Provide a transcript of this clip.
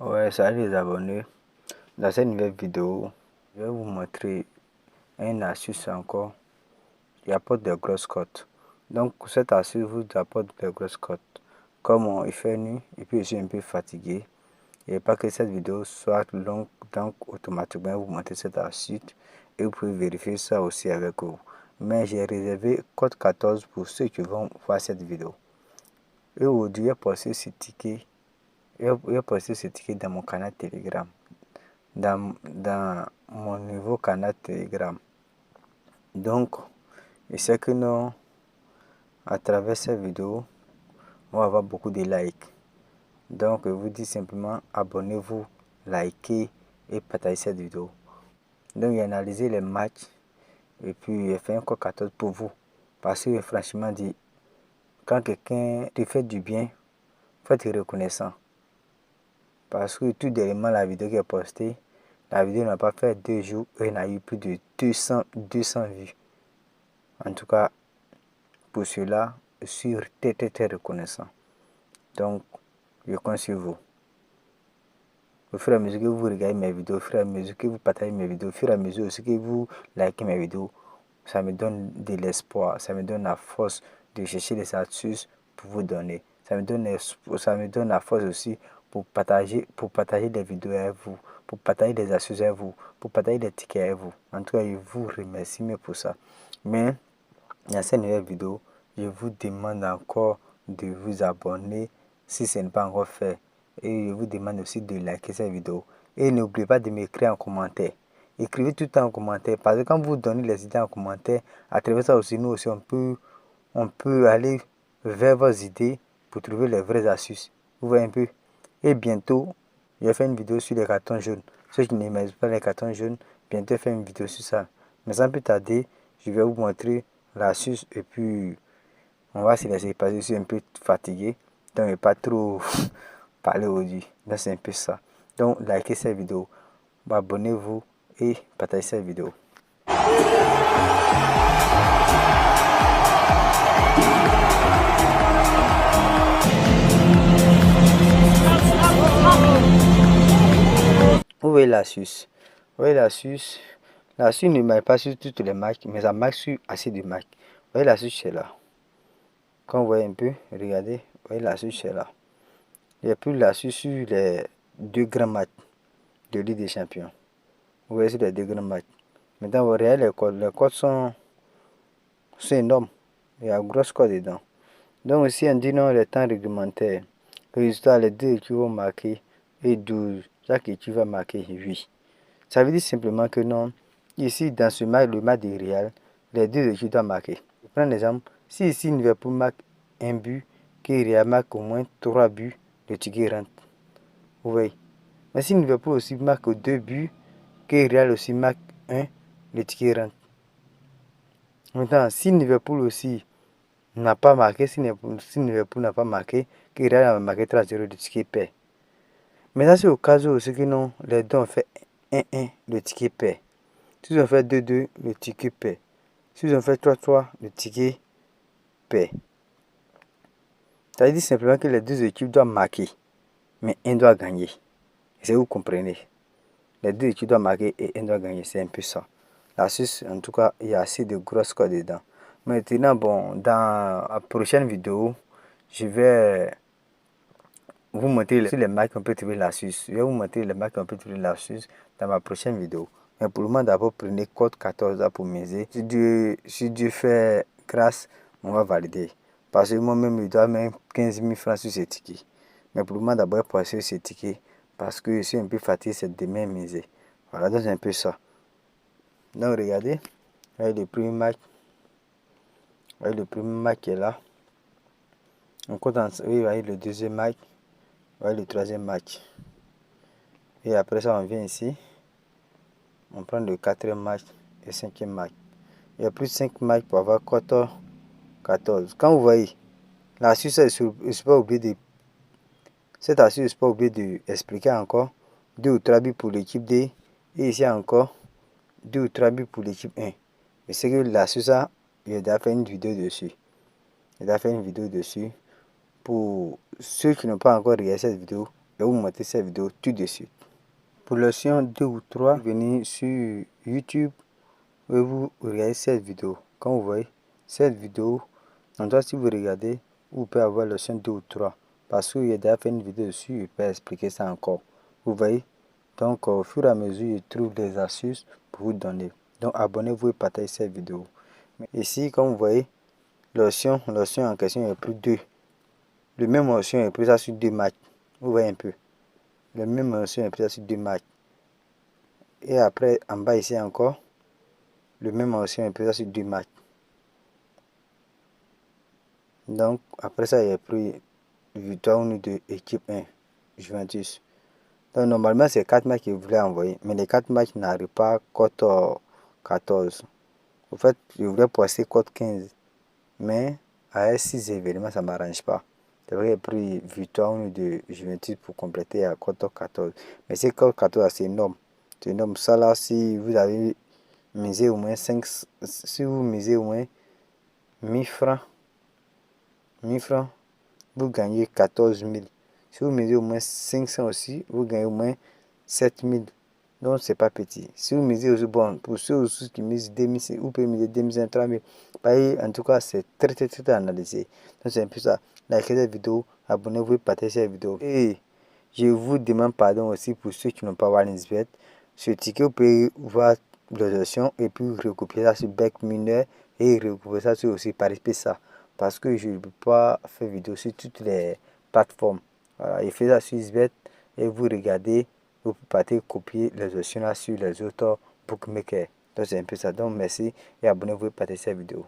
Ouais, salut les abonnés. Dans cette nouvelle vidéo, je vais vous montrer une astuce encore qui apporte de grosses cotes. Donc, cette astuce vous apporte de grosses cotes. Comme il fait nuit et puis je suis un peu fatigué, et pas que cette vidéo soit longue, donc automatiquement vous montrer cette astuce et vous pouvez vérifier ça aussi avec vous. Mais j'ai réservé code 14 pour ceux qui vont voir cette vidéo. Et aujourd'hui, j'ai posté ce ticket. J'ai posté ce ticket dans mon canal Telegram. Dans mon nouveau canal Telegram. Donc, je sais que non, à travers cette vidéo, on va avoir beaucoup de likes. Donc, je vous dis simplement abonnez-vous, likez et partagez cette vidéo. Donc, j'ai analysé les matchs et puis j'ai fait un code 14 pour vous. Parce que franchement dit, quand quelqu'un te fait du bien, faut être reconnaissant. Parce que tout dernièrement, la vidéo qui est postée, la vidéo n'a pas fait 2 jours et il y a eu plus de 200 vues. En tout cas, pour cela, je suis très reconnaissant. Donc, je compte sur vous. Au fur et à mesure que vous regardez mes vidéos, au fur et à mesure que vous partagez mes vidéos, au fur et à mesure aussi que vous likez mes vidéos, ça me donne de l'espoir, ça me donne la force de chercher des astuces pour vous donner. Ça me donne la force aussi pour partager des vidéos avec vous, pour partager des astuces avec vous, pour partager des tickets avec vous. En tout cas, je vous remercie pour ça. Mais dans cette nouvelle vidéo, je vous demande encore de vous abonner si ce n'est pas encore fait. Et je vous demande aussi de liker cette vidéo. Et n'oubliez pas de m'écrire en commentaire. Écrivez tout le temps en commentaire. Parce que quand vous donnez les idées en commentaire, à travers ça aussi, nous aussi, on peut aller vers vos idées pour trouver les vraies astuces. Vous voyez un peu. Et bientôt, je vais faire une vidéo sur les cartons jaunes. Ceux qui n'aiment pas les cartons jaunes, bientôt faire une vidéo sur ça. Mais sans plus tarder, je vais vous montrer l'astuce et puis on va se laisser parce que je suis un peu fatigué. Donc, je ne vais pas trop parler aujourd'hui. Donc, c'est un peu ça. Donc, likez cette vidéo, abonnez-vous et partagez cette vidéo. Vous voyez l'astuce. Vous voyez l'astuce. L'astuce ne marque pas sur toutes les marques, mais ça marque sur assez de marques. Vous voyez l'astuce, c'est là. Quand vous voyez un peu, regardez, vous voyez l'astuce, c'est là. Il n'y a plus l'astuce sur les 2 grands matchs de Ligue des Champions. Vous voyez sur les 2 grands matchs. Maintenant, vous regardez les codes. Les codes sont énormes. Il y a un gros code dedans. Donc ici, on dit non, les temps réglementaires. Résultat, les 2 équipes vont marquer et 12. Chaque équipe va marquer 8. Ça veut dire simplement que non, ici, dans ce match, le match de Real, les 2 équipes doivent marquer. Je prends l'exemple. Si ici, Liverpool marque un but, que Real marque au moins 3 buts, le ticket rentre. Vous voyez. Mais si Liverpool aussi marque 2 buts, que Real aussi marque 1, le ticket rentre. Maintenant, si Liverpool aussi n'a pas marqué, si Liverpool n'a pas marqué, que Real a marqué 3-0, le ticket perd. Maintenant, c'est au cas où aussi que non, les deux ont fait 1-1, le ticket perd. S'ils ont fait 2-2, le ticket perd. S'ils ont fait 3-3, le ticket perd. Ça veut dire simplement que les 2 équipes doivent marquer, mais un doit gagner. C'est vous comprenez. Les 2 équipes doivent marquer et un doit gagner. C'est un peu ça. L'astuce, en tout cas, il y a assez de gros scores dedans. Maintenant, bon, dans la prochaine vidéo, je vais vous montrer sur les marques qu'on peut trouver l'astuce. Je vais vous montrer les marques qu'on peut trouver l'astuce dans ma prochaine vidéo. Mais pour le moment, d'abord, prenez code 14 pour miser. Si Dieu fait grâce, on va valider. Parce que moi-même, je dois même 15 000 francs sur ces tickets. Mais pour le moment, d'abord, passer ces tickets. Parce que je suis un peu fatigué, c'est demain miser. Voilà, donc c'est un peu ça. Donc, regardez. Le premier match. Le premier match qui est là. On compte oui, voyez le deuxième match. Voyez le troisième match. Et après ça, on vient ici. On prend le quatrième match et cinquième match. Il y a plus de 5 matchs pour avoir 14. Quand vous voyez, l'astuce, je ne suis pas oublié de. Cette astuce, je ne suis pas oublié d'expliquer encore. 2 ou 3 buts pour l'équipe D. Et ici encore, 2 ou 3 buts pour l'équipe 1. Je sais que l'astuce, j'ai déjà fait une vidéo dessus. J'ai déjà fait une vidéo dessus. Pour ceux qui n'ont pas encore regardé cette vidéo, vais vous montrer cette vidéo tout de suite. Pour leçon 2 ou 3, venez sur YouTube et vous regardez cette vidéo. Quand vous voyez cette vidéo, en tout cas si vous regardez, vous pouvez avoir leçon 2 ou 3. Parce qu'il y a déjà fait une vidéo dessus, je peux expliquer ça encore. Vous voyez? Donc au fur et à mesure, je trouve des astuces pour vous donner. Donc abonnez-vous et partagez cette vidéo. Ici, comme vous voyez, l'option en question est plus 2. Le même option est pris ça sur 2 matchs. Vous voyez un peu. Le même option est pris ça sur 2 matchs. Et après, en bas ici encore, le même option est pris ça sur 2 matchs. Donc après ça, il a pris victoire de équipe 1, Juventus. Donc normalement, c'est 4 matchs qu'il voulait envoyer. Mais les 4 matchs n'arrivent pas à cote 14. En fait, je voulais passer cote 15. Mais à 6 événements, ça ne m'arrange pas. C'est vrai qu'il a pris victoire de Juventus pour compléter à cote 14. Mais c'est cote 14, c'est énorme. C'est énorme. Ça là, si vous avez misé au moins 5, si vous misez au moins 1000 francs, 1000 francs, vous gagnez 14 000. Si vous misez au moins 500 aussi, vous gagnez au moins 7 000. Donc, c'est pas petit. Si vous misez aussi, bon, pour ceux aussi qui misent 2000, vous pouvez miser 2000, 3000. En tout cas, c'est très analysé. Donc, c'est un peu ça. Likez cette vidéo, abonnez-vous et partagez cette vidéo. Et je vous demande pardon aussi pour ceux qui n'ont pas OneXBet. Sur ticket, vous pouvez voir les options et puis recopier ça sur Bec Mineur et recopier ça sur aussi Paris PSA. Parce que je ne peux pas faire vidéo sur toutes les plateformes. Voilà, il fait ça sur XBet et vous regardez, vous pouvez copier les options là sur les autres bookmakers. Donc c'est un peu ça. Donc merci et abonnez-vous et partagez cette vidéo.